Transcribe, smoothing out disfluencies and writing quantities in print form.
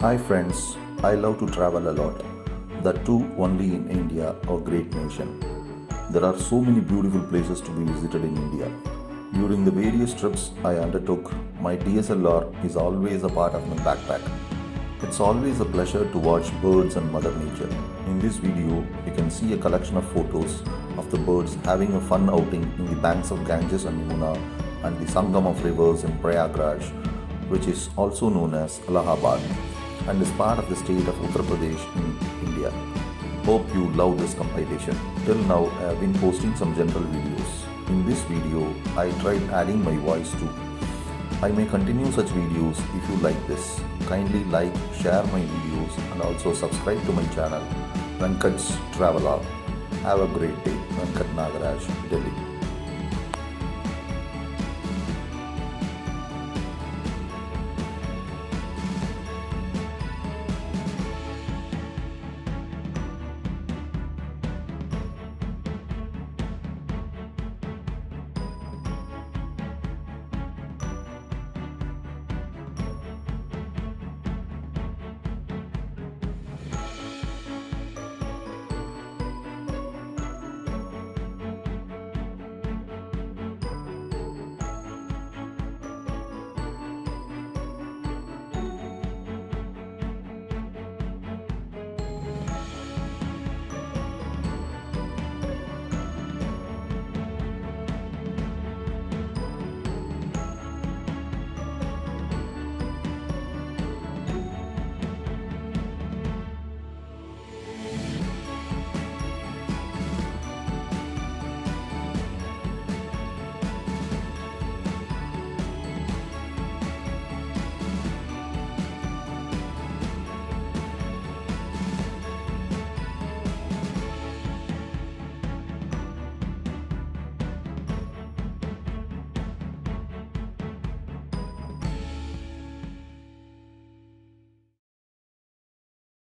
Hi friends, I love to travel a lot. That too only in India, our great nation. There are so many beautiful places to be visited in India. During the various trips I undertook, my DSLR is always a part of my backpack. It's always a pleasure to watch birds and Mother Nature. In this video, you can see a collection of photos of the birds having a fun outing in the banks of Ganges and Yamuna and the Sangam of rivers in Prayagraj, which is also known as Allahabad and is part of the state of Uttar Pradesh in India. Hope you love this compilation. Till now, I have been posting some general videos. In this video, I tried adding my voice too. I may continue such videos if you like this. Kindly like, share my videos and also subscribe to my channel, Venkat's Travelogue. Have a great day. Venkat Nagaraj, Delhi.